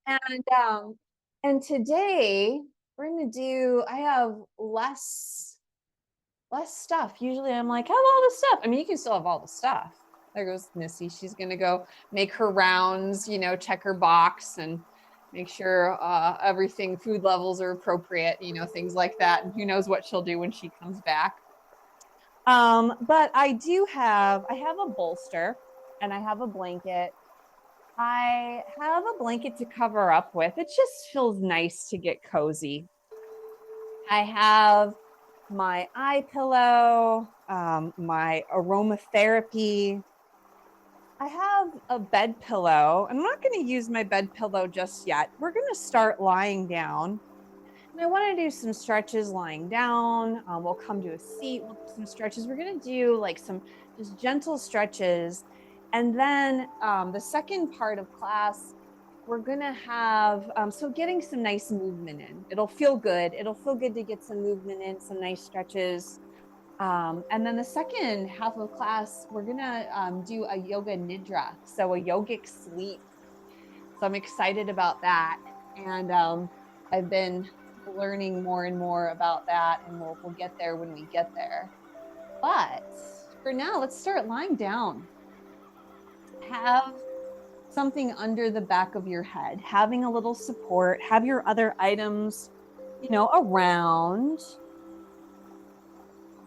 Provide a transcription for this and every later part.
And and today we're gonna do, I have less stuff. Usually I'm like, have all the stuff. I mean, you can still have all the stuff. There goes Missy. She's gonna go make her rounds, check her box and make sure everything, food levels are appropriate, things like that. And who knows what she'll do when she comes back. But I have a bolster and I have a blanket. I have a blanket to cover up with. It just feels nice to get cozy. I have my eye pillow, my aromatherapy. I have a bed pillow. I'm not going to use my bed pillow just yet. We're going to start lying down. And I want to do some stretches lying down. We'll come to a seat. We'll do some stretches. We're going to do like some just gentle stretches. And then the second part of class, we're going to have, so getting some nice movement in. It'll feel good. It'll feel good to get some movement in, some nice stretches. And then the second half of class, we're going to do a yoga nidra. So a yogic sleep. So I'm excited about that. And I've been learning more and more about that, and we'll get there when we get there. But for now, let's start lying down. Have something under the back of your head, having a little support, have your other items, around.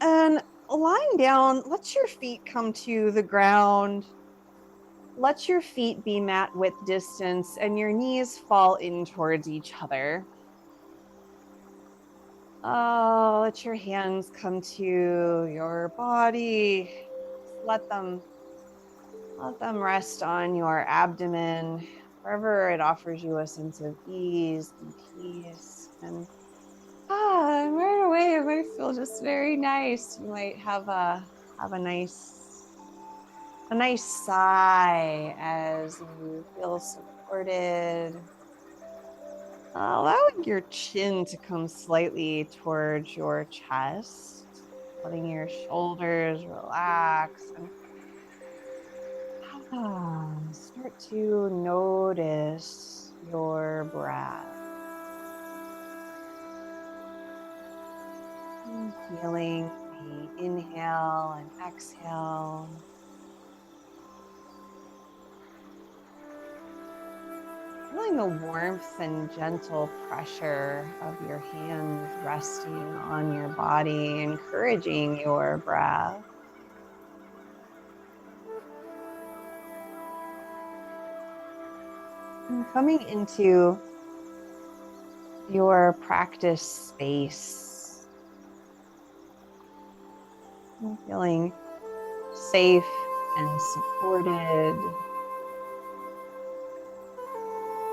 And lying down, let your feet come to the ground. Let your feet be mat width distance and your knees fall in towards each other. Oh, let your hands come to your body. Let them rest on your abdomen, wherever it offers you a sense of ease and peace. And right away, it might feel just very nice. You might have a nice sigh as you feel supported. Allowing your chin to come slightly towards your chest, letting your shoulders relax, and start to notice your breath. And feeling the inhale and exhale. Feeling the warmth and gentle pressure of your hands resting on your body, encouraging your breath. And coming into your practice space, and feeling safe and supported.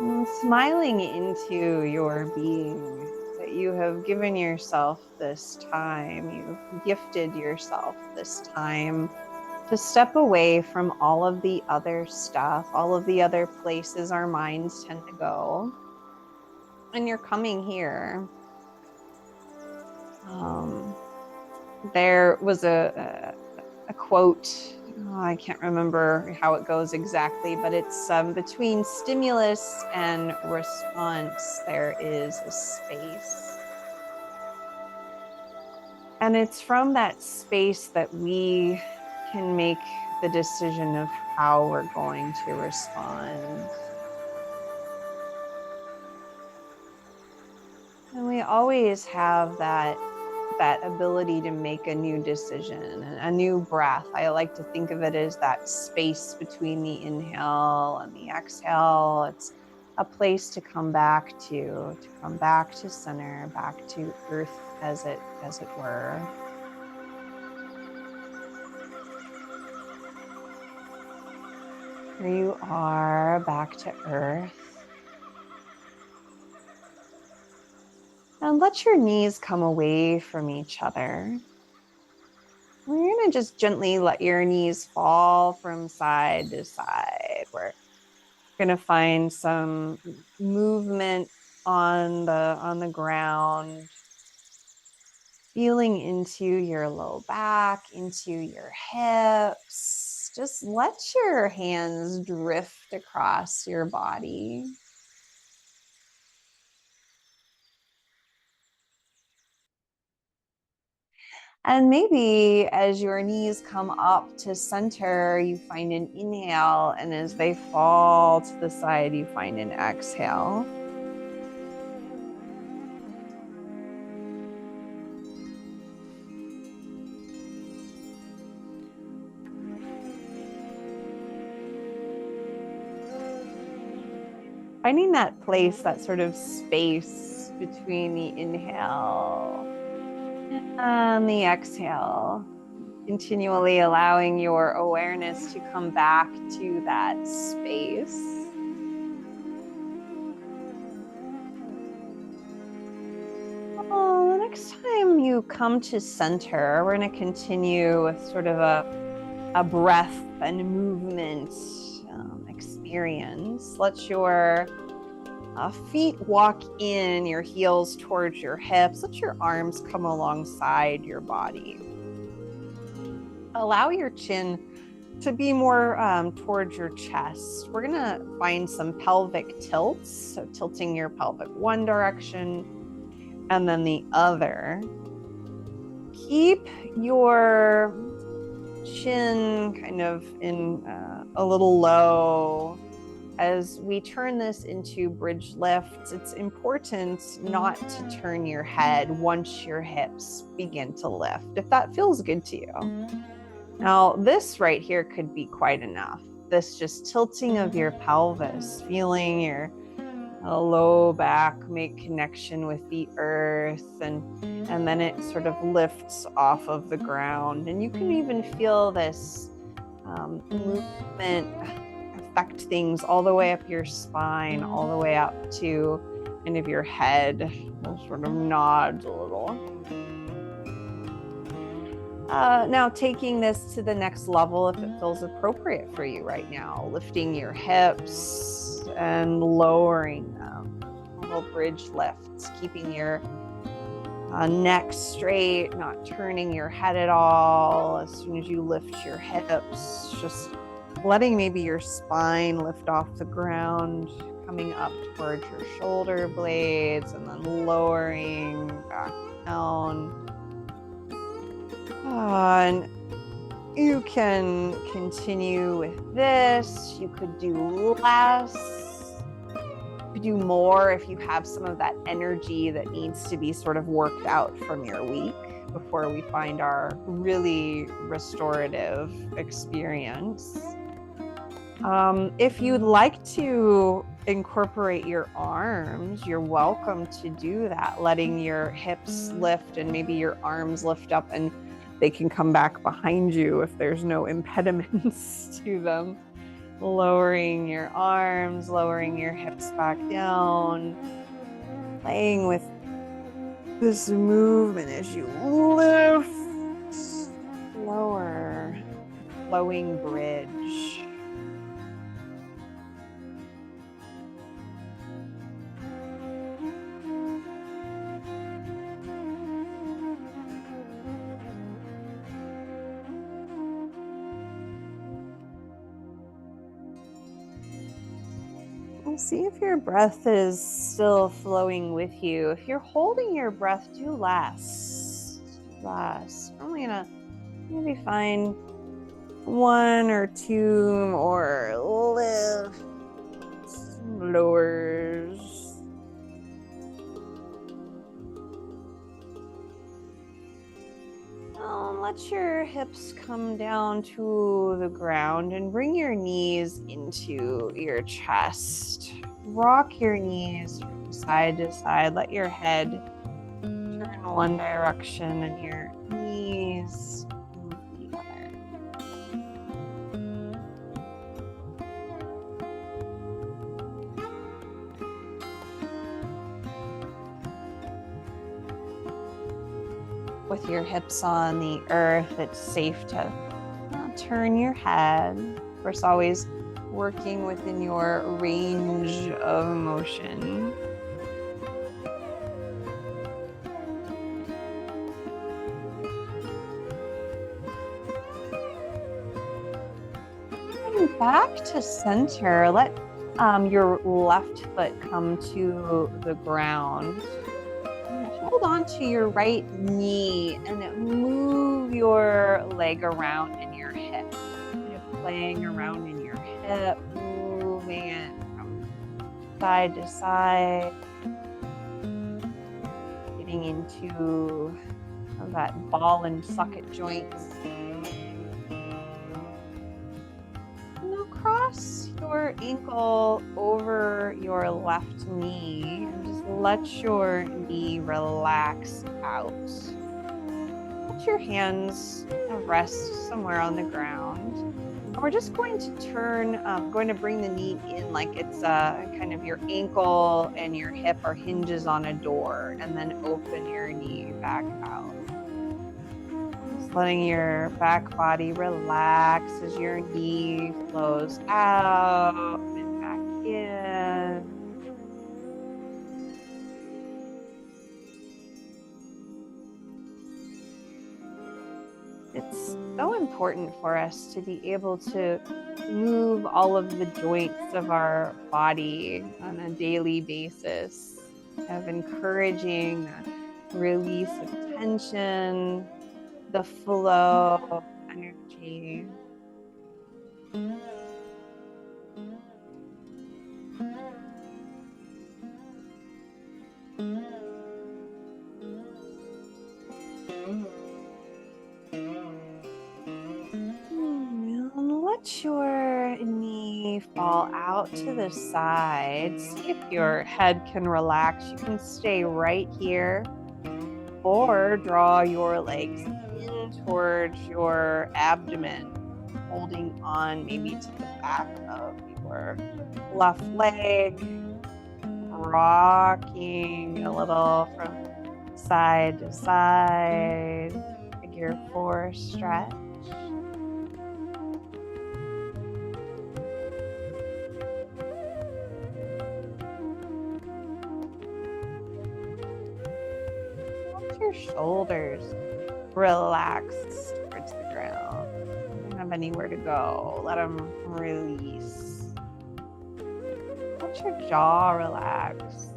And smiling into your being, that you have given yourself this time, you've gifted yourself this time to step away from all of the other stuff, all of the other places our minds tend to go. And you're coming here. There was a quote, I can't remember how it goes exactly, but it's between stimulus and response, there is a space. And it's from that space that we can make the decision of how we're going to respond. And we always have that ability to make a new decision, a new breath. I like to think of it as that space between the inhale and the exhale. It's a place to come back to center, back to earth as it were. Here you are, back to earth. And let your knees come away from each other. We're going to just gently let your knees fall from side to side. We're going to find some movement on the ground, feeling into your low back, into your hips. Just let your hands drift across your body. And maybe as your knees come up to center, you find an inhale, and as they fall to the side, you find an exhale. Finding that place, that sort of space between the inhale and the exhale, continually allowing your awareness to come back to that space. Oh, the next time you come to center, we're going to continue with sort of a breath and movement experience. Let your feet walk in, your heels towards your hips. Let your arms come alongside your body. Allow your chin to be more towards your chest. We're going to find some pelvic tilts. So tilting your pelvic one direction and then the other. Keep your chin kind of in a little low. As we turn this into bridge lifts, it's important not to turn your head once your hips begin to lift, if that feels good to you. Now, this right here could be quite enough. This just tilting of your pelvis, feeling your low back make connection with the earth, and then it sort of lifts off of the ground. And you can even feel this movement affect things all the way up your spine, all the way up to end of your head. It'll sort of nods a little. Now taking this to the next level, if it feels appropriate for you right now, lifting your hips and lowering them. Little bridge lifts, keeping your neck straight, not turning your head at all. As soon as you lift your hips, just letting maybe your spine lift off the ground, coming up towards your shoulder blades, and then lowering back down. And you can continue with this. You could do less. You could do more if you have some of that energy that needs to be sort of worked out from your week before we find our really restorative experience. If you'd like to incorporate your arms, you're welcome to do that, letting your hips lift and maybe your arms lift up, and they can come back behind you if there's no impediments to them. Lowering your arms, lowering your hips back down, playing with this movement as you lift, lower, flowing bridge. See if your breath is still flowing with you. If you're holding your breath, do less. Less. I'm only gonna maybe find one or two more lifts, lowers. Let your hips come down to the ground and bring your knees into your chest. Rock your knees from side to side. Let your head turn one direction and your knees the other. With your hips on the earth, it's safe to turn your head. Of course, always working within your range of motion. And back to center. Let your left foot come to the ground. Hold on to your right knee and move your leg around in your hip. Kind of playing around in your hip, moving it from side to side, getting into that ball and socket joints. Now cross your ankle over your left knee and just let your knee relax out. Let your hands rest somewhere on the ground. And we're just going to going to bring the knee in like it's kind of your ankle and your hip are hinges on a door, and then open your knee back out. Just letting your back body relax as your knee flows out and back in. It's so important for us to be able to move all of the joints of our body on a daily basis, of encouraging the release of tension, the flow of energy. Let your knee fall out to the side. See if your head can relax. You can stay right here or draw your legs in towards your abdomen, holding on maybe to the back of your left leg, rocking a little from side to side. Figure 4 stretch. Your shoulders relax towards the ground. You don't have anywhere to go. Let them release. Let your jaw relax.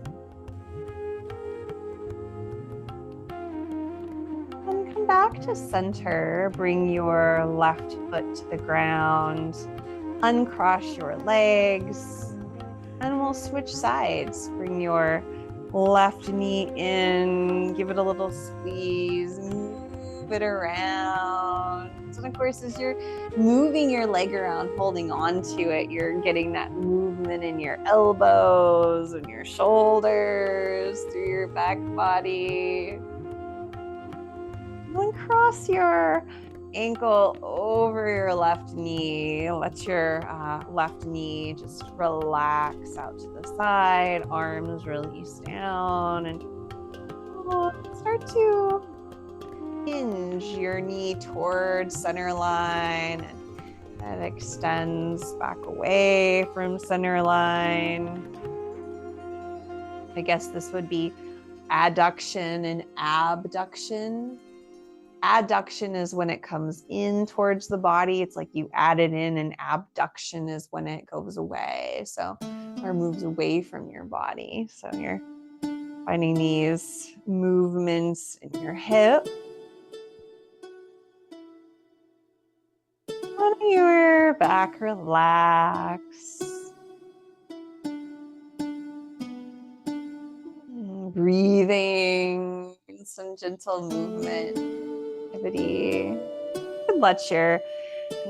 And come back to center. Bring your left foot to the ground. Uncross your legs. And we'll switch sides. Bring your left knee in, give it a little squeeze, move it around. And of course, as you're moving your leg around, holding on to it, you're getting that movement in your elbows and your shoulders, through your back body. And then cross your ankle over your left knee. Let your left knee just relax out to the side, arms release down, and start to hinge your knee towards center line, and that extends back away from center line. I guess this would be adduction and abduction. Adduction is when it comes in towards the body. It's like you add it in, and abduction is when it goes away. So, or moves away from your body. So you're finding these movements in your hip. Let your back relax. Breathing, some gentle movement. Let your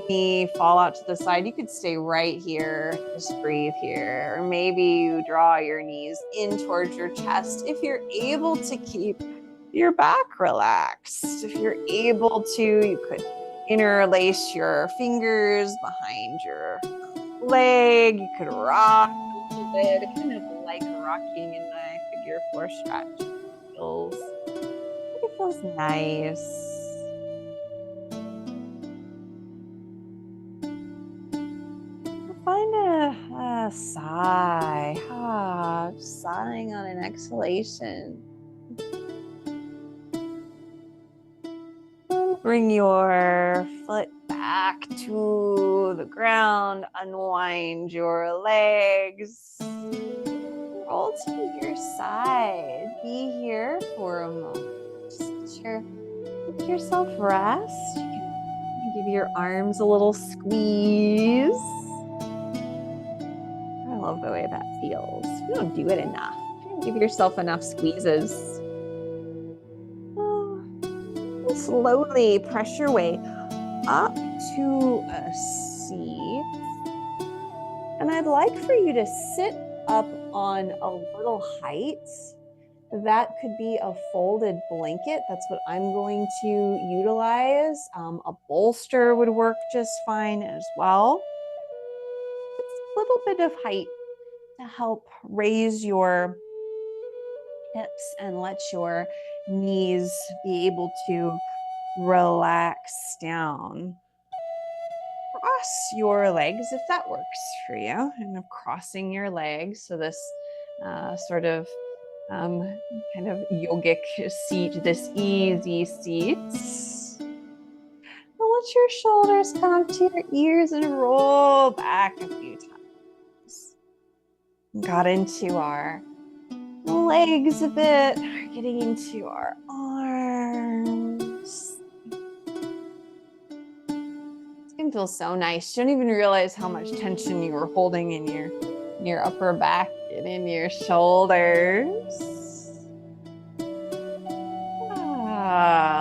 knee fall out to the side. You could stay right here, just breathe here. Or maybe you draw your knees in towards your chest if you're able to keep your back relaxed. If you're able to, you could interlace your fingers behind your leg. You could rock a little bit, kind of like rocking in my figure 4 stretch. It feels nice. Find a sigh, sighing on an exhalation. Bring your foot back to the ground, unwind your legs, roll to your side. be here for a moment. Just let yourself rest. You can give your arms a little squeeze. I love the way that feels. You don't do it enough. You don't give yourself enough squeezes. Slowly press your way up to a seat. And I'd like for you to sit up on a little height. That could be a folded blanket. That's what I'm going to utilize. A bolster would work just fine as well. It's a little bit of height to help raise your hips and let your knees be able to relax down. Cross your legs if that works for you, and crossing your legs. So this sort of kind of yogic seat, this easy seat. And let your shoulders come up to your ears and roll back a few times. Got into our legs a bit, getting into our arms. It's gonna feel so nice. You don't even realize how much tension you were holding in your upper back and in your shoulders.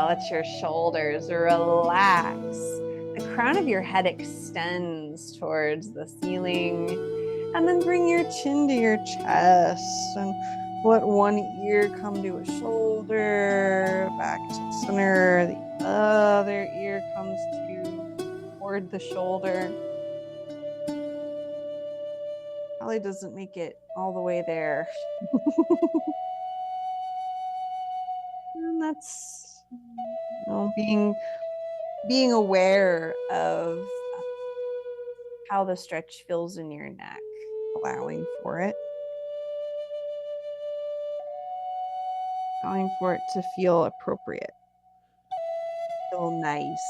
Let your shoulders relax. The crown of your head extends towards the ceiling. And then bring your chin to your chest and let one ear come to a shoulder, back to center. The other ear comes toward the shoulder. Probably doesn't make it all the way there. And that's being aware of how the stretch feels in your neck, allowing for it. Allowing for it to feel appropriate. Feel nice.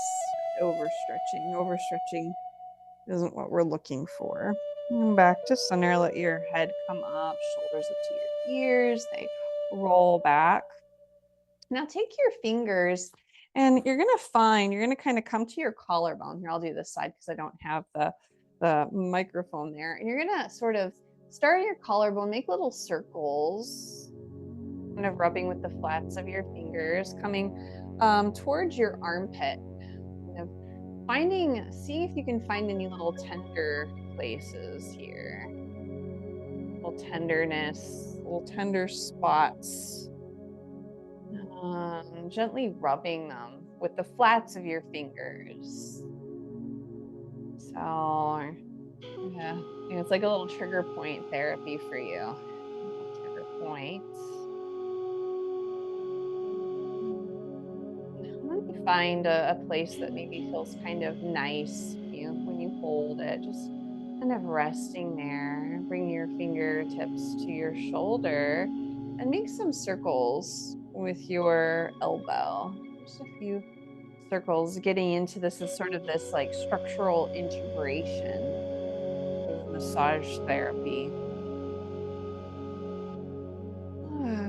Overstretching isn't what we're looking for. And back to center, let your head come up, shoulders up to your ears, they roll back. Now take your fingers and you're gonna kind of come to your collarbone. Here, I'll do this side because I don't have the microphone there. And you're gonna sort of start at your collarbone, make little circles, kind of rubbing with the flats of your fingers, coming towards your armpit. Kind of see if you can find any little tender places here. Little tenderness, little tender spots. Gently rubbing them with the flats of your fingers. So, yeah, it's like a little trigger point therapy for you. Trigger point. Let me find a place that maybe feels kind of nice when you hold it. Just kind of resting there. Bring your fingertips to your shoulder and make some circles with your elbow. Just a few circles. Getting into this is sort of this like structural integration of massage therapy.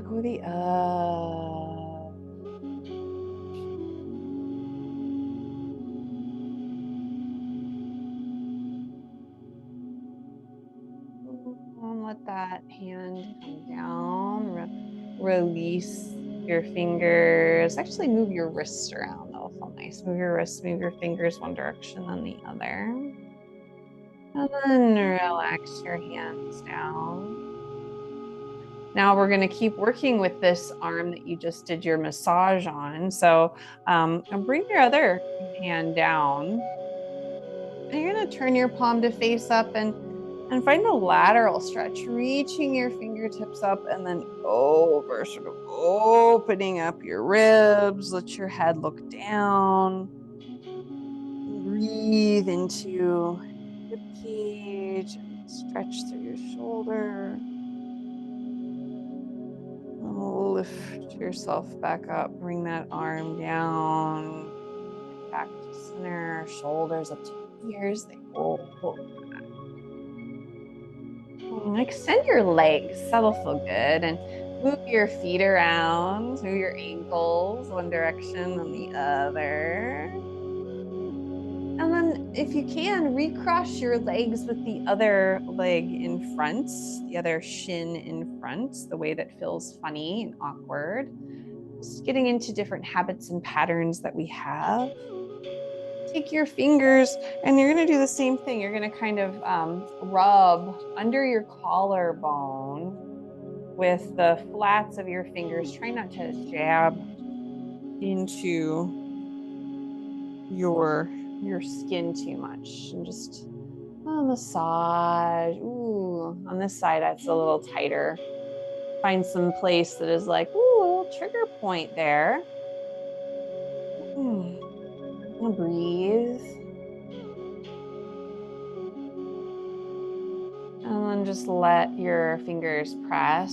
Go the up. Let that hand come down. Release your fingers. Actually, move your wrists around. That'll feel nice. Move your wrists, move your fingers one direction, then the other. And then relax your hands down. Now we're going to keep working with this arm that you just did your massage on. So bring your other hand down. And you're going to turn your palm to face up and find a lateral stretch, reaching your fingertips up and then over, sort of opening up your ribs. Let your head look down. Breathe into the cage and stretch through your shoulder. Lift yourself back up. Bring that arm down. Back to center. Shoulders up to your ears. They roll back. Extend your legs. That'll feel good. And Move your feet around, move your ankles one direction and the other. And then, if you can, recross your legs with the other leg in front, the other shin in front, the way that feels funny and awkward. Just getting into different habits and patterns that we have. Take your fingers and you're going to do the same thing. You're going to kind of rub under your collarbone with the flats of your fingers. Try not to jab into your skin too much, and just massage. Ooh, on this side that's a little tighter. Find some place that is like, ooh, a little trigger point there. Breathe. And then just let your fingers press.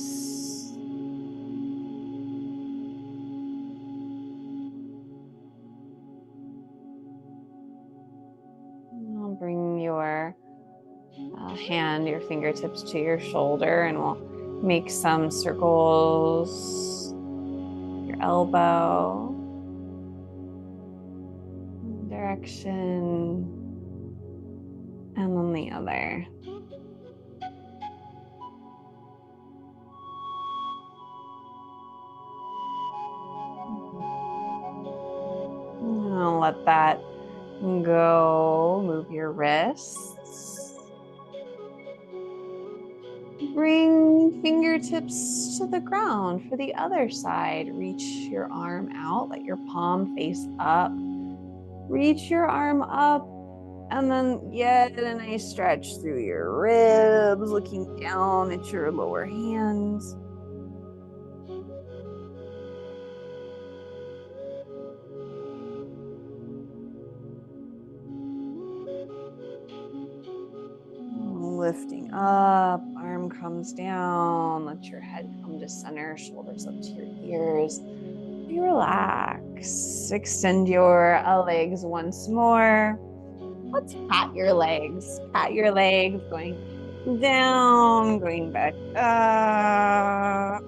I'll bring your hand, your fingertips to your shoulder, and we'll make some circles. Your elbow. Direction. And then the other. I'll let that go. Move your wrists. Bring fingertips to the ground for the other side. Reach your arm out. Let your palm face up. Reach your arm up and then get a nice stretch through your ribs, looking down at your lower hands. Lifting up, arm comes down, let your head come to center, shoulders up to your ears. You relax. Extend your legs once more. Let's pat your legs. Pat your legs, going down, going back up.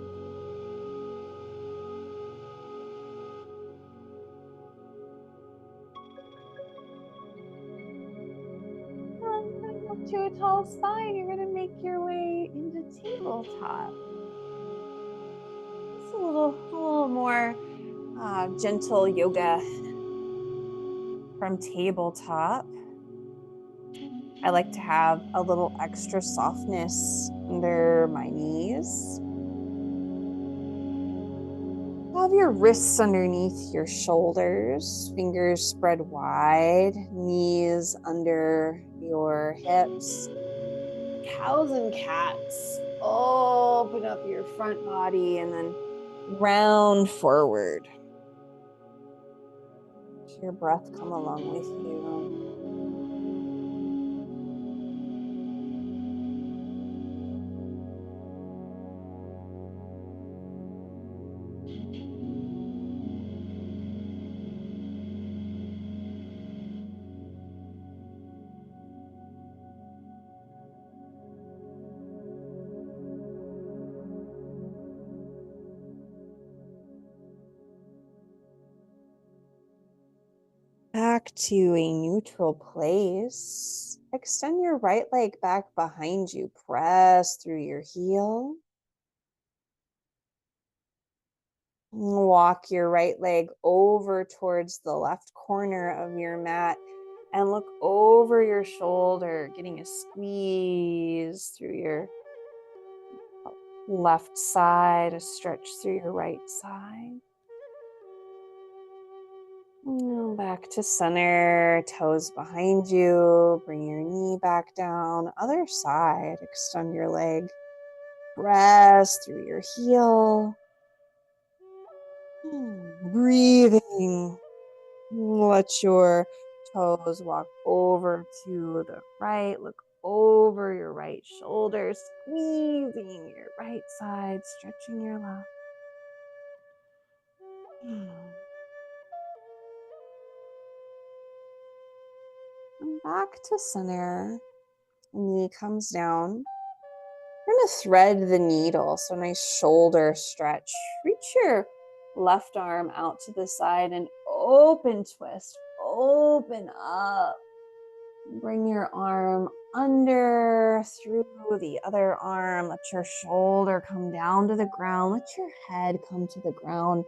Up to a tall spine, you're going to make your way into tabletop. It's a little more gentle yoga from tabletop. I like to have a little extra softness under my knees. Have your wrists underneath your shoulders, fingers spread wide, knees under your hips. Cows and cats. Open up your front body and then round forward. Let your breath come along with you. Back to a neutral place. Extend your right leg back behind you. Press through your heel. Walk your right leg over towards the left corner of your mat and look over your shoulder, getting a squeeze through your left side, a stretch through your right side. Back to center, toes behind you. Bring your knee back down. Other side, extend your leg. Press through your heel. Breathing. Let your toes walk over to the right. Look over your right shoulder, squeezing your right side, stretching your left. And back to center. Knee comes down. We're going to thread the needle. So nice shoulder stretch. Reach your left arm out to the side and open twist. Open up. Bring your arm under through the other arm. Let your shoulder come down to the ground. Let your head come to the ground.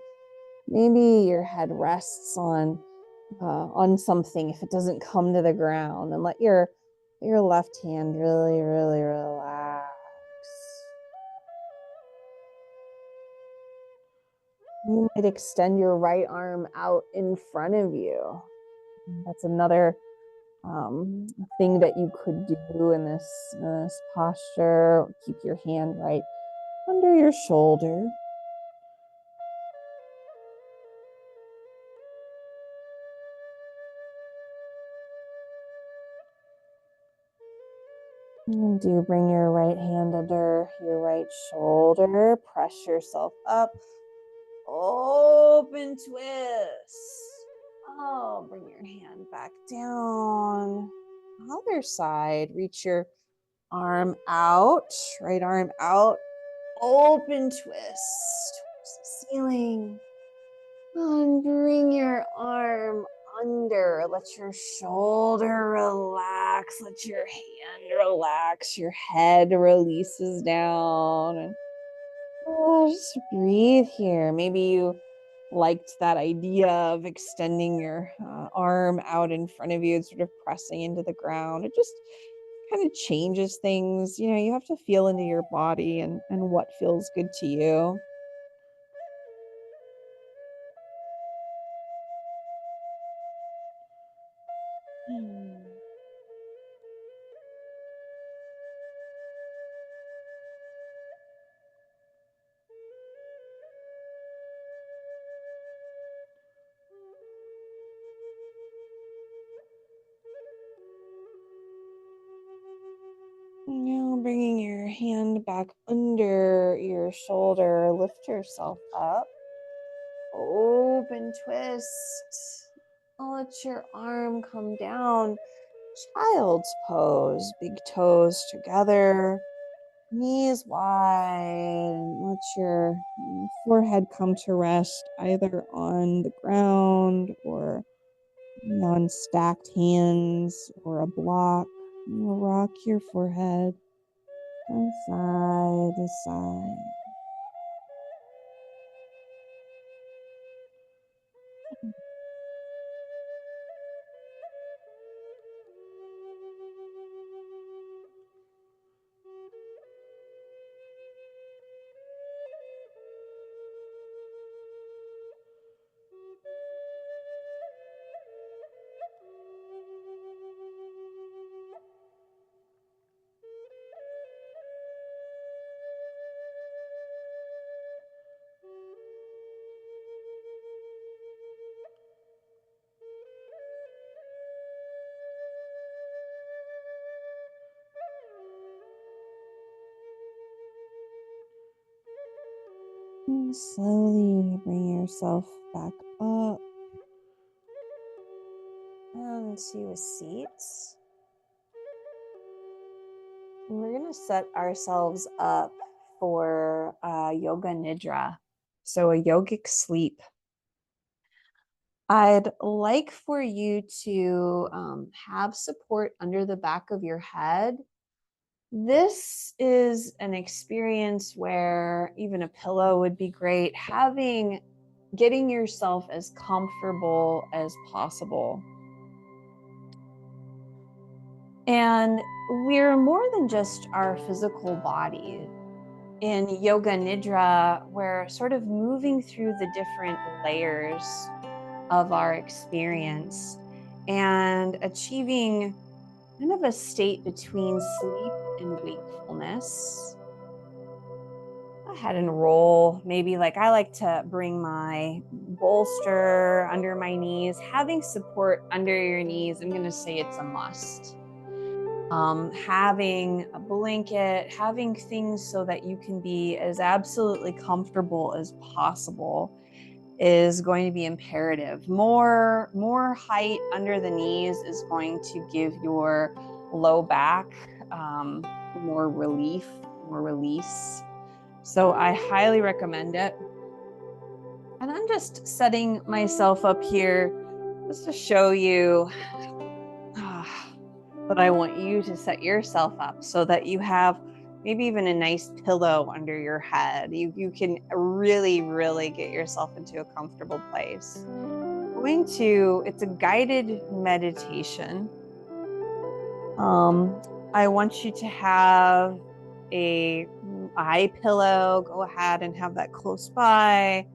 Maybe your head rests on something if it doesn't come to the ground, and let your left hand really, really relax. You might extend your right arm out in front of you. That's another thing that you could do in this posture. Keep your hand right under your shoulder. And do bring your right hand under your right shoulder. Press yourself up. Open twist. Oh, bring your hand back down. Other side. Reach your arm out. Right arm out. Open twist towards the ceiling. And bring your arm under. Let your shoulder relax. Let your hand relax. Your head releases down. And just breathe here. Maybe you liked that idea of extending your arm out in front of you and sort of pressing into the ground. It just kind of changes things. You know, you have to feel into your body and what feels good to you. Now bringing your hand back under your shoulder, lift yourself up. Open twist. Let your arm come down. Child's pose. Big toes together. Knees wide. Let your forehead come to rest either on the ground or on stacked hands or a block. Rock your forehead from side to side. And slowly bring yourself back up onto a seat. And we're going to set ourselves up for yoga nidra, so a yogic sleep. I'd like for you to have support under the back of your head. This is an experience where even a pillow would be great. Getting yourself as comfortable as possible. And we're more than just our physical body. In yoga nidra, we're sort of moving through the different layers of our experience and achieving kind of a state between sleep and wakefulness. Go ahead and roll. Maybe like I like to bring my bolster under my knees. Having support under your knees, I'm going to say it's a must. Having a blanket, having things so that you can be as absolutely comfortable as possible is going to be imperative. More height under the knees is going to give your low back more relief more release. So I highly recommend it. And I'm just setting myself up here just to show you that I want you to set yourself up so that you have maybe even a nice pillow under your head. You can really, really get yourself into a comfortable place. It's a guided meditation. I want you to have a eye pillow. Go ahead and have that close by.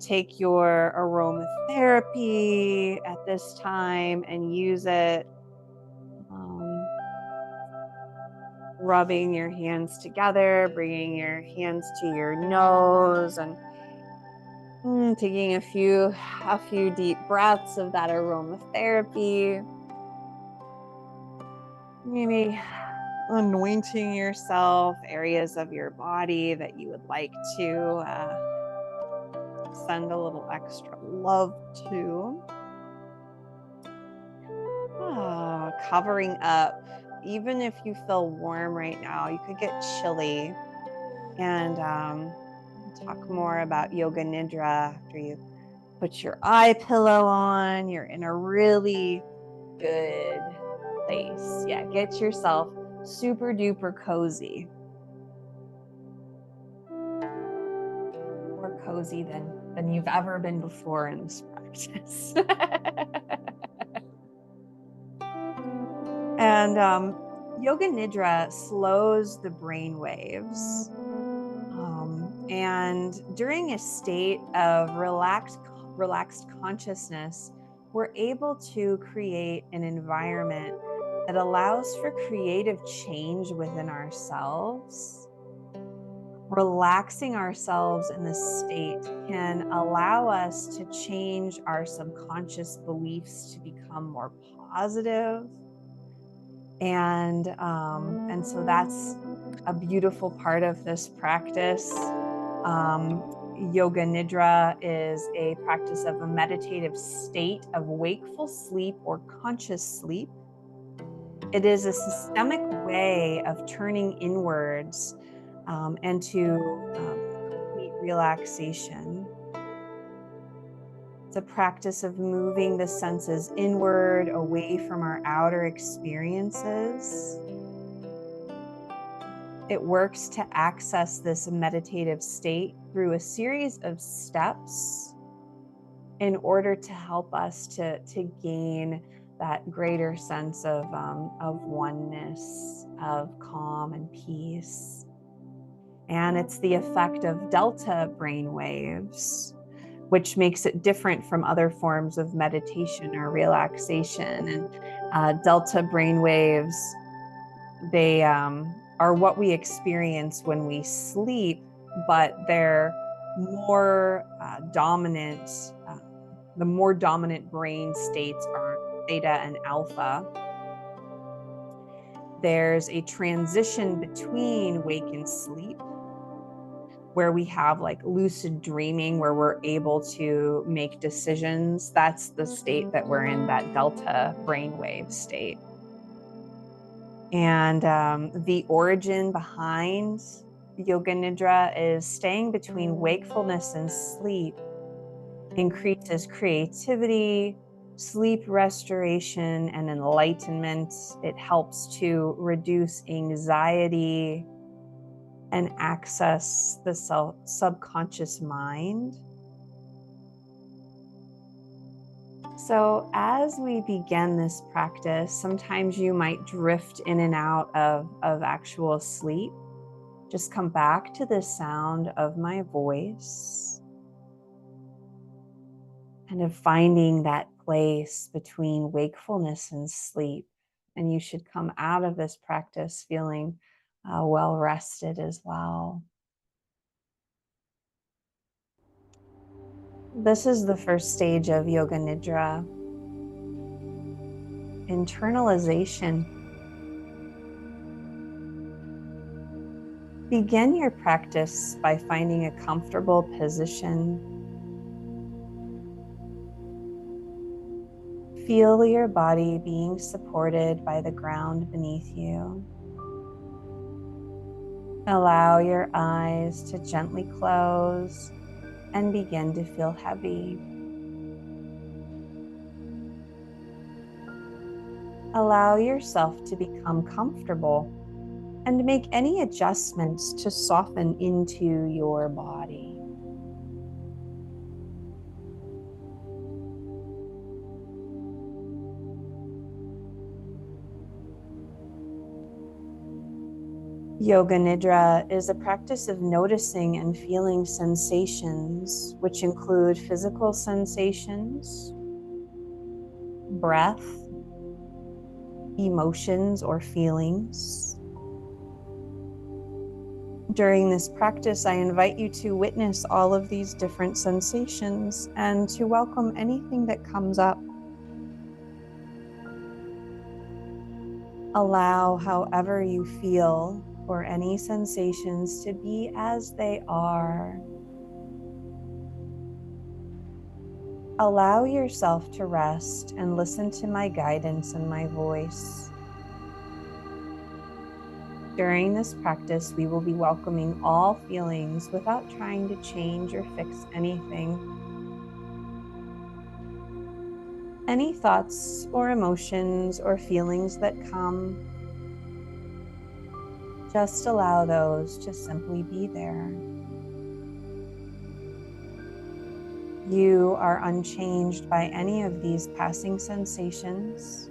Take your aromatherapy at this time and use it. Rubbing your hands together, bringing your hands to your nose, and taking a few deep breaths of that aromatherapy. Maybe anointing yourself, areas of your body that you would like to send a little extra love to. Covering up. Even if you feel warm right now, you could get chilly. And talk more about Yoga Nidra after you put your eye pillow on. You're in a really good place. Yeah, get yourself super duper cozy. More cozy than you've ever been before in this practice. And Yoga Nidra slows the brain waves. And during a state of relaxed consciousness, we're able to create an environment that allows for creative change within ourselves. Relaxing ourselves in this state can allow us to change our subconscious beliefs to become more positive. And so that's a beautiful part of this practice. Yoga Nidra is a practice of a meditative state of wakeful sleep or conscious sleep. It is a systemic way of turning inwards and to complete relaxation. It's a practice of moving the senses inward, away from our outer experiences. It works to access this meditative state through a series of steps in order to help us to gain that greater sense of oneness, of calm and peace. And it's the effect of delta brain waves, which makes it different from other forms of meditation or relaxation. And delta brain waves, they are what we experience when we sleep, but they're more dominant. The more dominant brain states are theta and alpha. There's a transition between wake and sleep, where we have like lucid dreaming, where we're able to make decisions. That's the state that we're in, that delta brainwave state. And the origin behind Yoga Nidra is staying between wakefulness and sleep increases creativity, sleep restoration, and enlightenment. It helps to reduce anxiety and access the subconscious mind. So as we begin this practice, sometimes you might drift in and out of actual sleep. Just come back to the sound of my voice and of finding that place between wakefulness and sleep. And you should come out of this practice feeling well rested as well. This is the first stage of Yoga Nidra, internalization. Begin your practice by finding a comfortable position. Feel your body being supported by the ground beneath you. Allow your eyes to gently close and begin to feel heavy. Allow yourself to become comfortable and make any adjustments to soften into your body. Yoga Nidra is a practice of noticing and feeling sensations, which include physical sensations, breath, emotions or feelings. During this practice, I invite you to witness all of these different sensations and to welcome anything that comes up. Allow however you feel for any sensations to be as they are. Allow yourself to rest and listen to my guidance and my voice. During this practice, we will be welcoming all feelings without trying to change or fix anything. Any thoughts or emotions or feelings that come, just allow those to simply be there. You are unchanged by any of these passing sensations.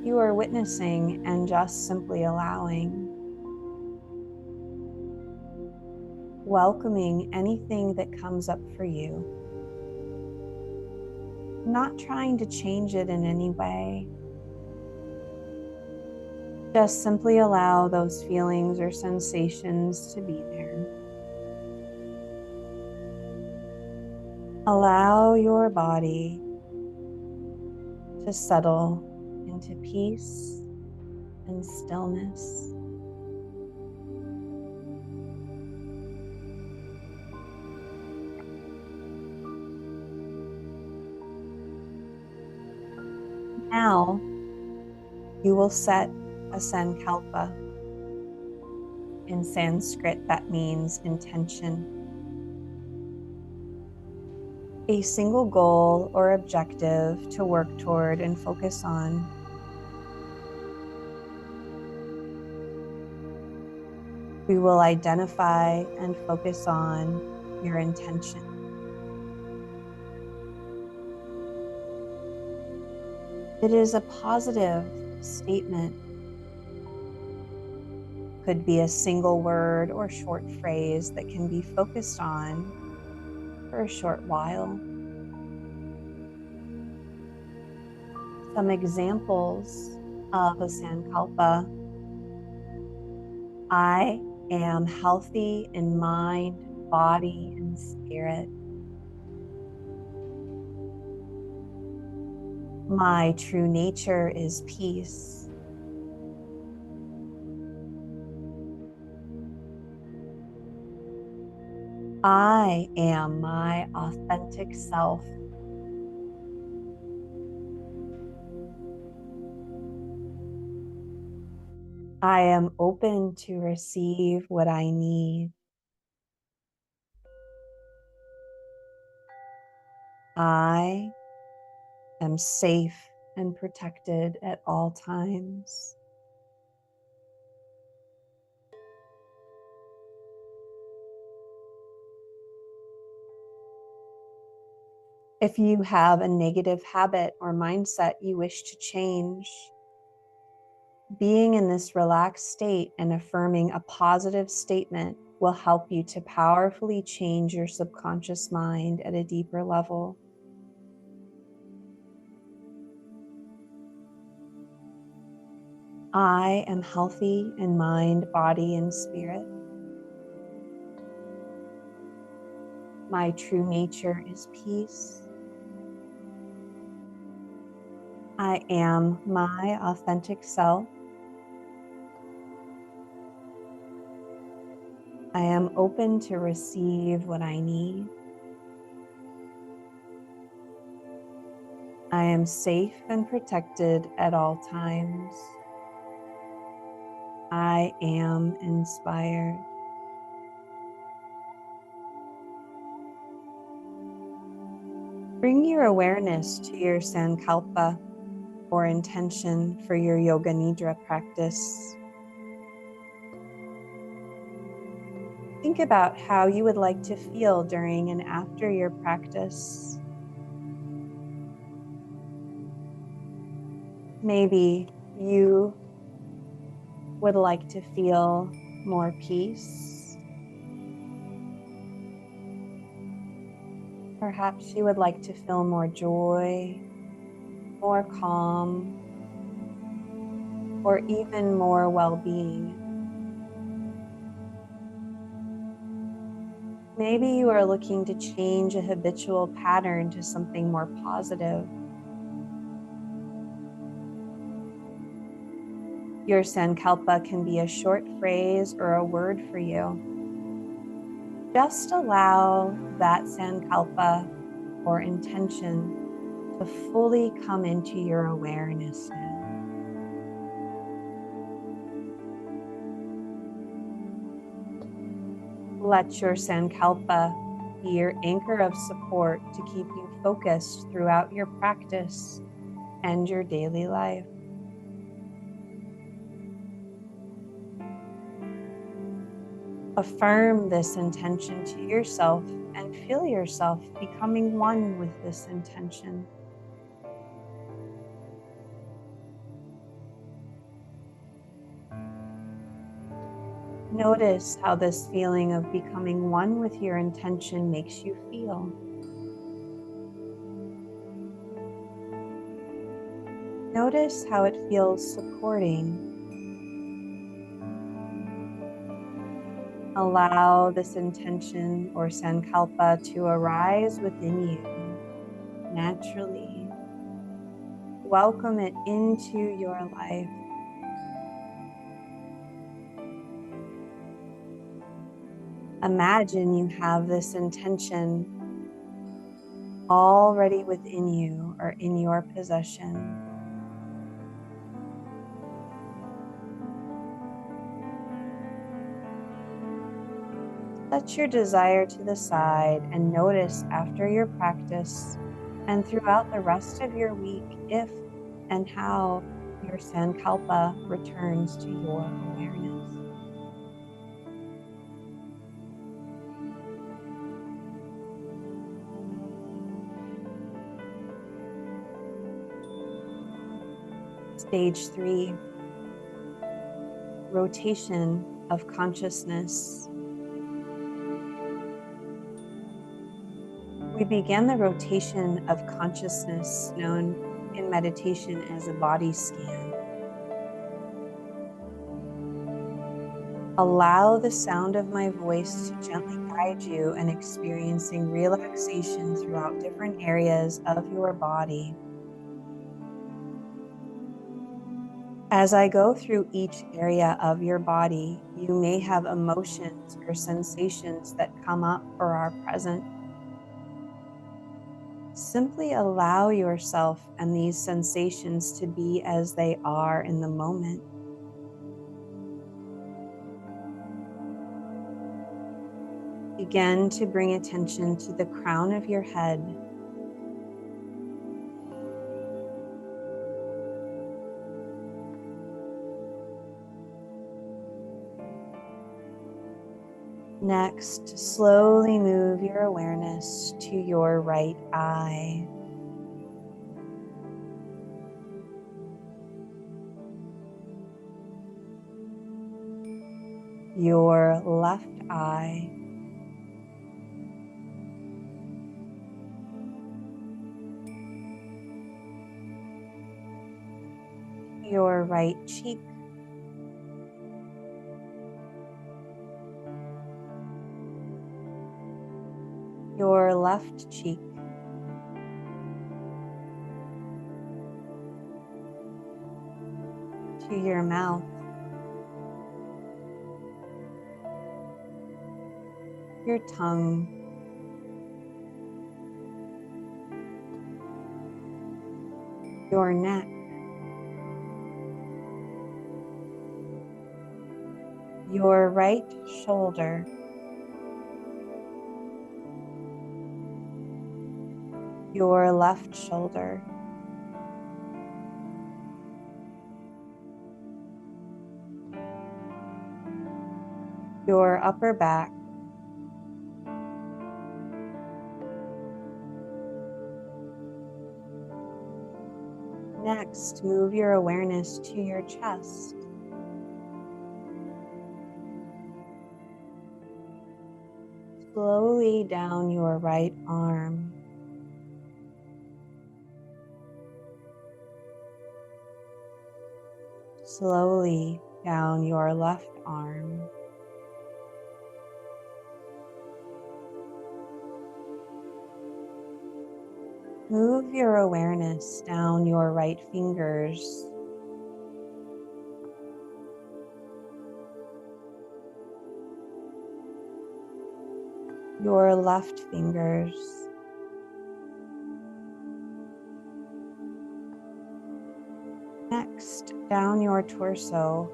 You are witnessing and just simply allowing, welcoming anything that comes up for you, not trying to change it in any way. Just simply allow those feelings or sensations to be there. Allow your body to settle into peace and stillness. Now, you will set a sankalpa. In Sanskrit, that means intention. A single goal or objective to work toward and focus on. We will identify and focus on your intention. It is a positive statement. Could be a single word or short phrase that can be focused on for a short while. Some examples of a sankalpa. I am healthy in mind, body, and spirit. My true nature is peace. I am my authentic self. I am open to receive what I need. I am safe and protected at all times. If you have a negative habit or mindset you wish to change, being in this relaxed state and affirming a positive statement will help you to powerfully change your subconscious mind at a deeper level. I am healthy in mind, body, and spirit. My true nature is peace. I am my authentic self. I am open to receive what I need. I am safe and protected at all times. I am inspired. Bring your awareness to your sankalpa or intention for your yoga nidra practice. Think about how you would like to feel during and after your practice. Maybe you would like to feel more peace. Perhaps you would like to feel more joy, more calm, or even more well-being. Maybe you are looking to change a habitual pattern to something more positive. Your sankalpa can be a short phrase or a word for you. Just allow that sankalpa or intention to fully come into your awareness now. Let your sankalpa be your anchor of support to keep you focused throughout your practice and your daily life. Affirm this intention to yourself and feel yourself becoming one with this intention. Notice how this feeling of becoming one with your intention makes you feel. Notice how it feels supporting. Allow this intention or sankalpa to arise within you naturally. Welcome it into your life. Imagine you have this intention already within you or in your possession. Set your desire to the side and notice after your practice and throughout the rest of your week if and how your sankalpa returns to your awareness. Stage 3, rotation of consciousness. We began the rotation of consciousness known in meditation as a body scan. Allow the sound of my voice to gently guide you in experiencing relaxation throughout different areas of your body. As I go through each area of your body, you may have emotions or sensations that come up or are present. Simply allow yourself and these sensations to be as they are in the moment. Begin to bring attention to the crown of your head. Next, slowly move your awareness to your right eye. Your left eye. Your right cheek. Your left cheek. To your mouth. Your tongue. Your neck. your right shoulder, your left shoulder, your upper back, next, move your awareness to your chest. Slowly down your right arm. Slowly down your left arm. Move your awareness down your right fingers. Your left fingers. Next, down your torso.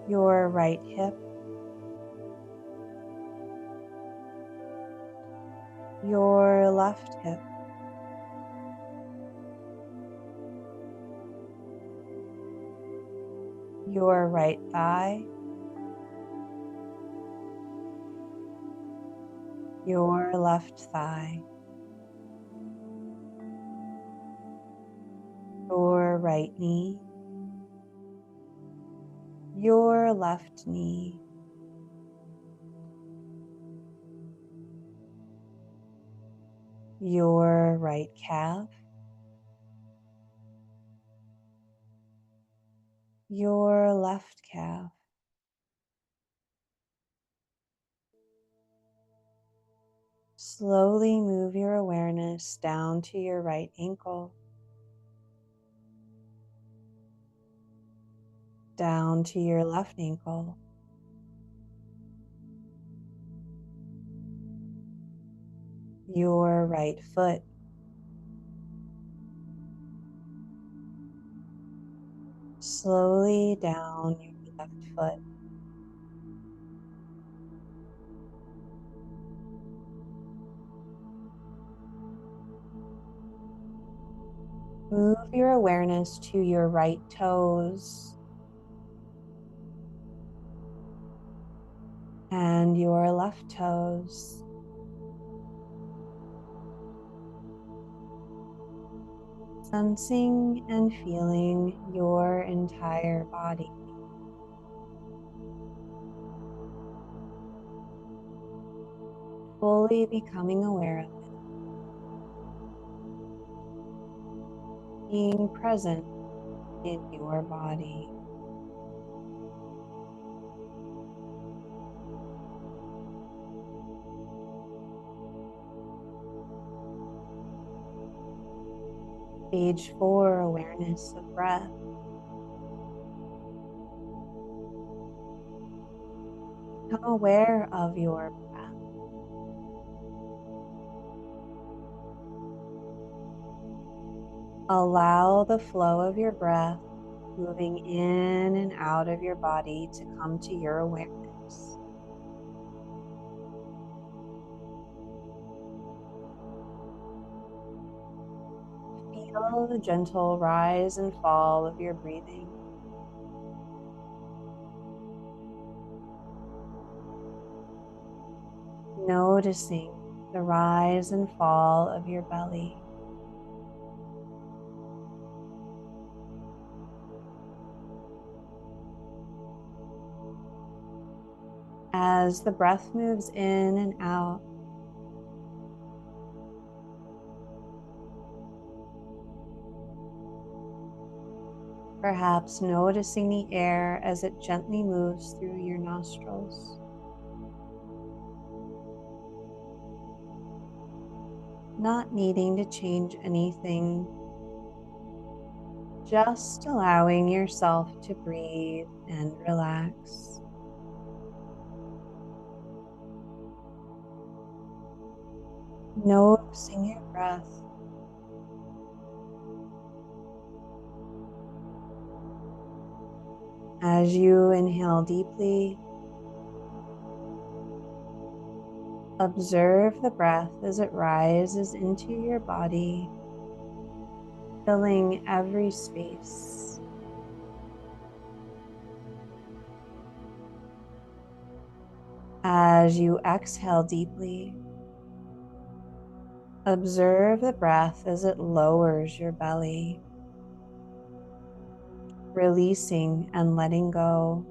Your right hip. Your left hip. Your right thigh. Your left thigh. Your right knee. Your left knee. Your right calf. Your left calf. Slowly move your awareness down to your right ankle, down to your left ankle, your right foot, slowly down your left foot, move your awareness to your right toes and your left toes. Sensing and feeling your entire body. Fully becoming aware of it. Being present in your body. Stage 4, awareness of breath. Become aware of your breath. Allow the flow of your breath moving in and out of your body to come to your awareness. Feel the gentle rise and fall of your breathing. Noticing the rise and fall of your belly. As the breath moves in and out, perhaps noticing the air as it gently moves through your nostrils. Not needing to change anything, just allowing yourself to breathe and relax. Noticing your breath, As you inhale deeply, observe the breath as it rises into your body, filling every space. As you exhale deeply, observe the breath as it lowers your belly, releasing and letting go.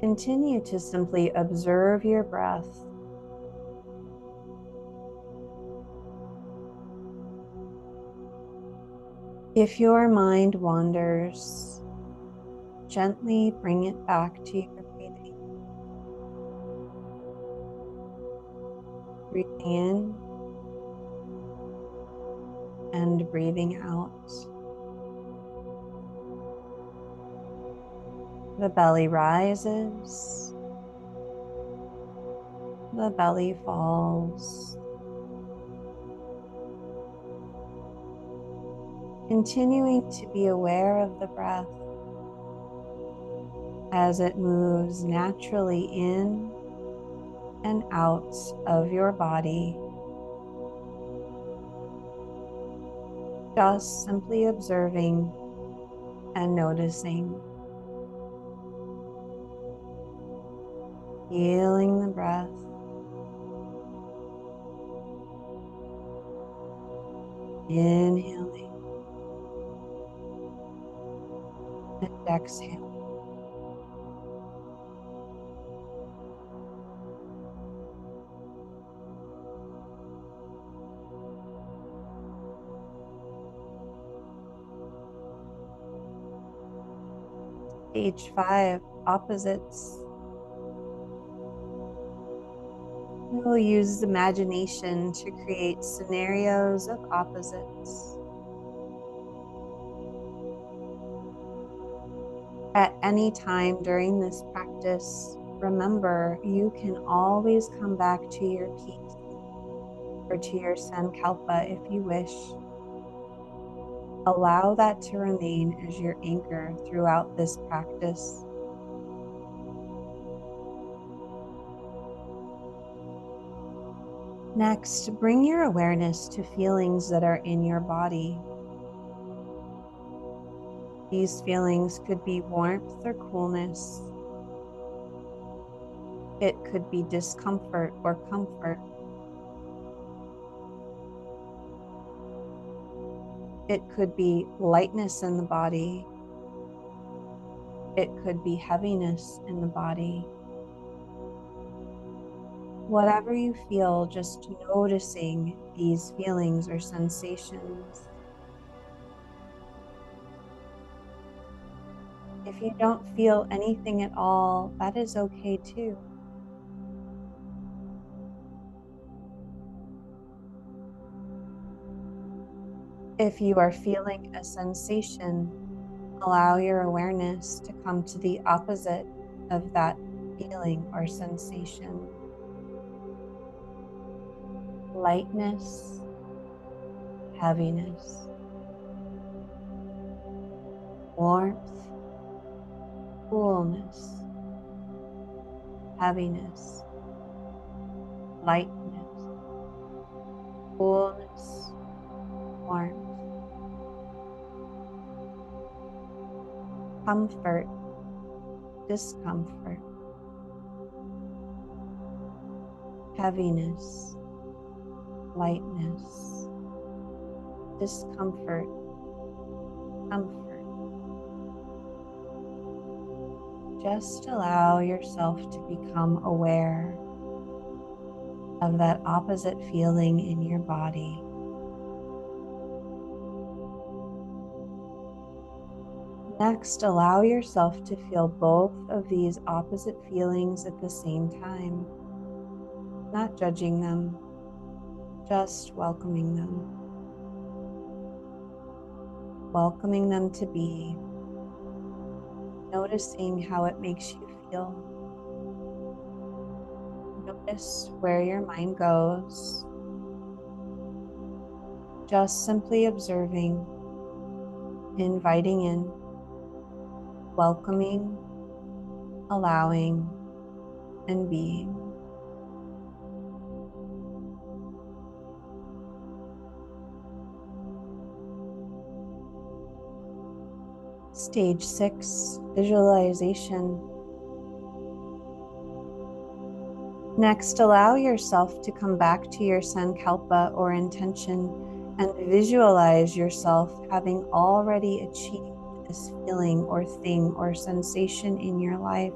Continue to simply observe your breath. If your mind wanders, gently bring it back to your breathing. Breathing in and breathing out. The belly rises, the belly falls. Continuing to be aware of the breath as it moves naturally in and out of your body. Just simply observing and noticing. Feeling the breath. Inhaling and exhaling. Stage 5, opposites. We will use imagination to create scenarios of opposites. At any time during this practice, remember you can always come back to your peace or to your sankalpa if you wish. Allow that to remain as your anchor throughout this practice. Next, bring your awareness to feelings that are in your body. These feelings could be warmth or coolness. It could be discomfort or comfort. It could be lightness in the body. It could be heaviness in the body. Whatever you feel, just noticing these feelings or sensations. If you don't feel anything at all, that is okay too. If you are feeling a sensation, allow your awareness to come to the opposite of that feeling or sensation. Lightness, heaviness, warmth, coolness, heaviness, lightness, coolness, warmth, comfort, discomfort, heaviness, lightness, discomfort, comfort. Just allow yourself to become aware of that opposite feeling in your body. Next, allow yourself to feel both of these opposite feelings at the same time, not judging them, just welcoming them. Welcoming them to be, noticing how it makes you feel. Notice where your mind goes. just simply observing, inviting in, welcoming, allowing, and being. Stage 6, visualization. Next, allow yourself to come back to your sankalpa or intention and visualize yourself having already achieved this feeling or thing or sensation in your life.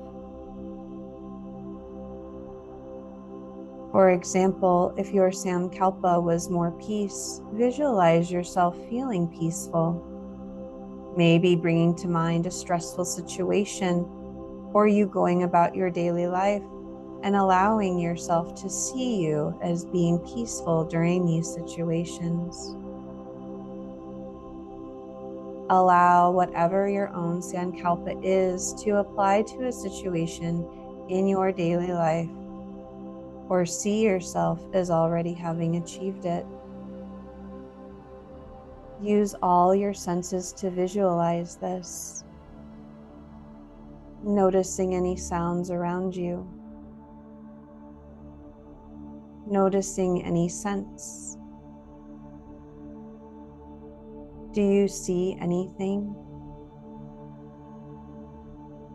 For example, if your sankalpa was more peace, visualize yourself feeling peaceful. Maybe bringing to mind a stressful situation or you going about your daily life and allowing yourself to see you as being peaceful during these situations. Allow whatever your own sankalpa is to apply to a situation in your daily life, or see yourself as already having achieved it. Use all your senses to visualize this, noticing any sounds around you, noticing any scents. Do you see anything?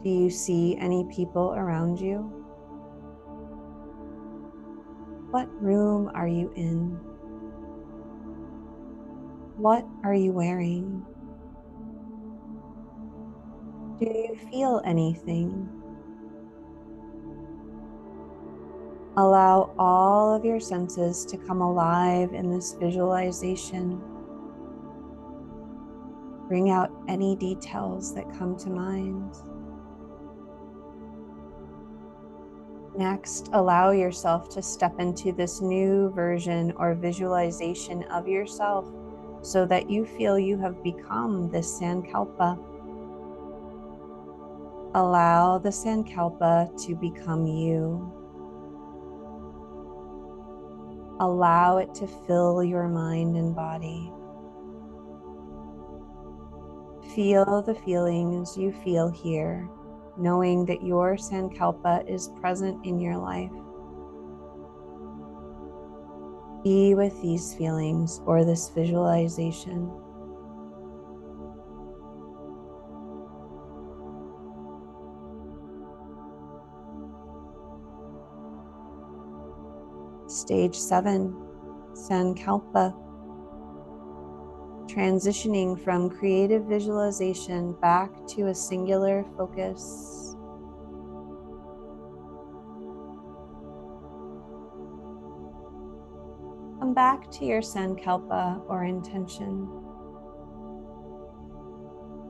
Do you see any people around you? What room are you in? What are you wearing? Do you feel anything? Allow all of your senses to come alive in this visualization. Bring out any details that come to mind. Next, allow yourself to step into this new version or visualization of yourself so that you feel you have become this sankalpa. Allow the sankalpa to become you. Allow it to fill your mind and body. Feel the feelings you feel here, knowing that your sankalpa is present in your life. Be with these feelings or this visualization. Stage 7, sankalpa. Transitioning from creative visualization back to a singular focus. Come back to your sankalpa or intention.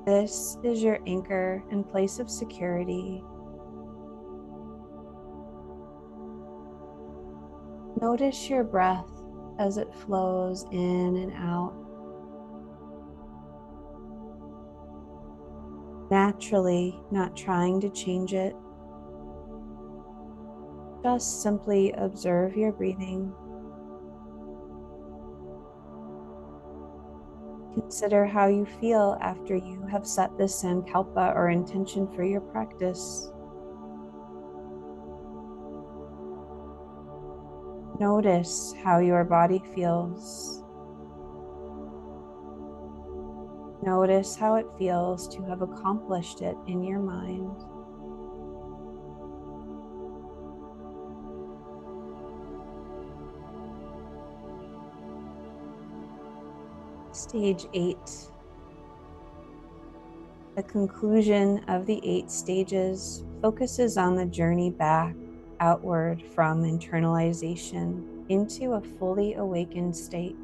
This is your anchor and place of security. Notice your breath as it flows in and out. Naturally, not trying to change it. Just simply observe your breathing. Consider how you feel after you have set this sankalpa or intention for your practice. Notice how your body feels. Notice how it feels to have accomplished it in your mind. Stage 8. The conclusion of the 8 stages focuses on the journey back outward from internalization into a fully awakened state.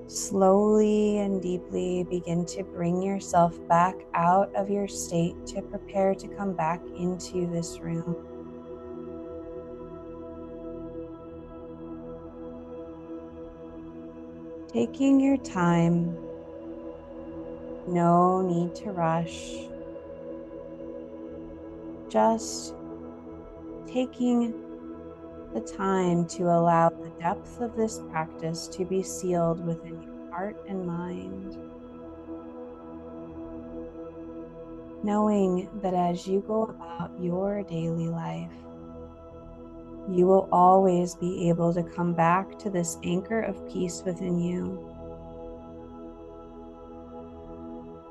Slowly and deeply begin to bring yourself back out of your state to prepare to come back into this room. Taking your time, no need to rush. Just taking the time to allow the depth of this practice to be sealed within your heart and mind, knowing that as you go about your daily life, you will always be able to come back to this anchor of peace within you.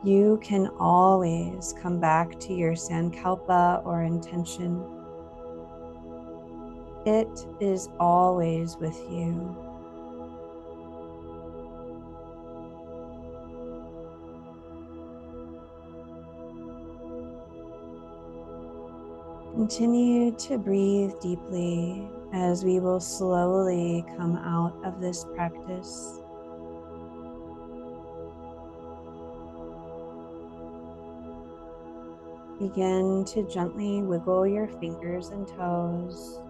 You can always come back to your sankalpa or intention. It is always with you. Continue to breathe deeply as we will slowly come out of this practice. Begin to gently wiggle your fingers and toes,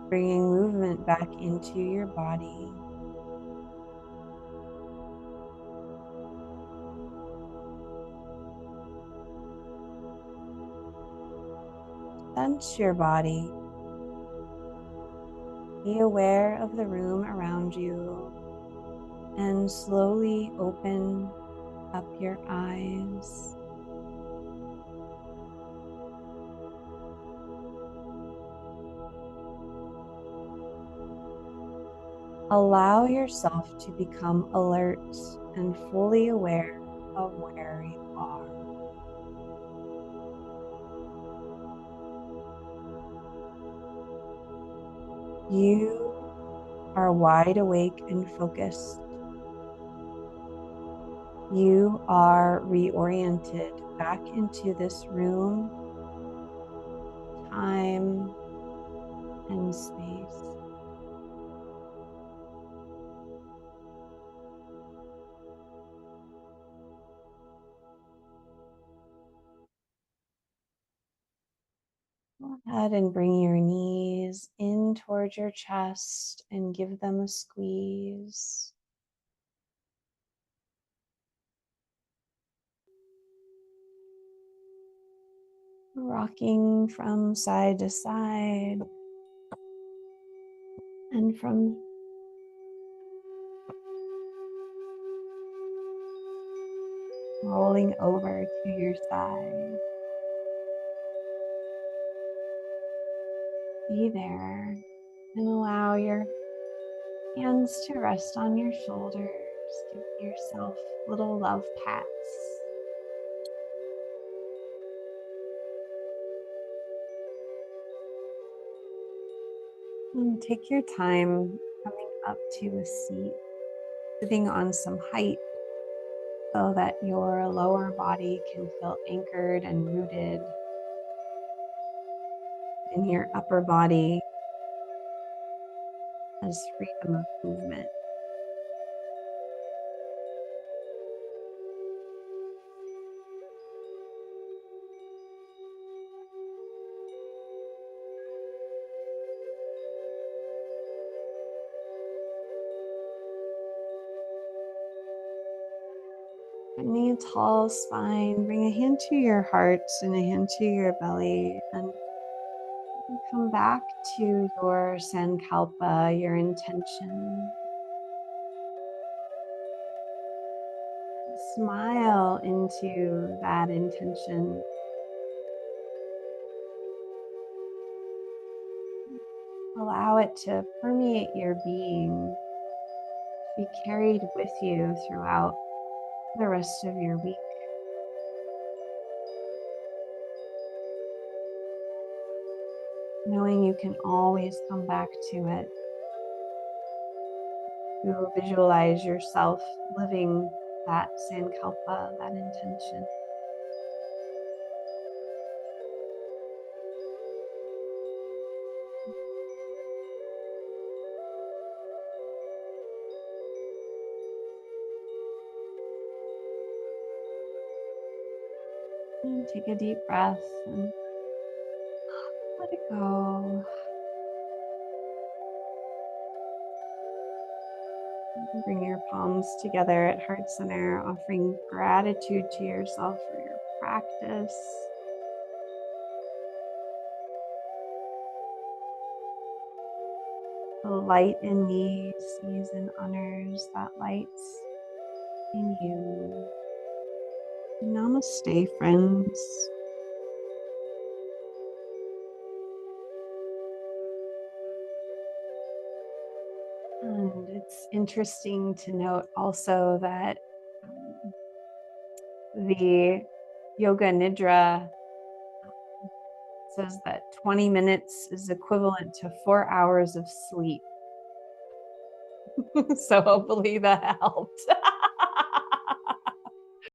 bringing movement back into your body. Sense your body. Be aware of the room around you and slowly open up your eyes. Allow yourself to become alert and fully aware of where you are. You are wide awake and focused. You are reoriented back into this room, time, and space. Go ahead and bring your knees in towards your chest and give them a squeeze. Rocking from side to side and from rolling over to your side. Be there and allow your hands to rest on your shoulders. Give yourself little love pats. And take your time coming up to a seat, sitting on some height so that your lower body can feel anchored and rooted, and your upper body has freedom of movement. Finding a tall spine, bring a hand to your heart and a hand to your belly, and come back to your sankalpa, your intention. Smile into that intention. Allow it to permeate your being, be carried with you throughout the rest of your week. Knowing you can always come back to it. You will visualize yourself living that sankalpa, that intention. And take a deep breath and let it go. Bring your palms together at heart center, offering gratitude to yourself for your practice. The light in me sees and honors that light in you. Namaste, friends. And it's interesting to note also that the Yoga Nidra says that 20 minutes is equivalent to 4 hours of sleep. So hopefully that helped.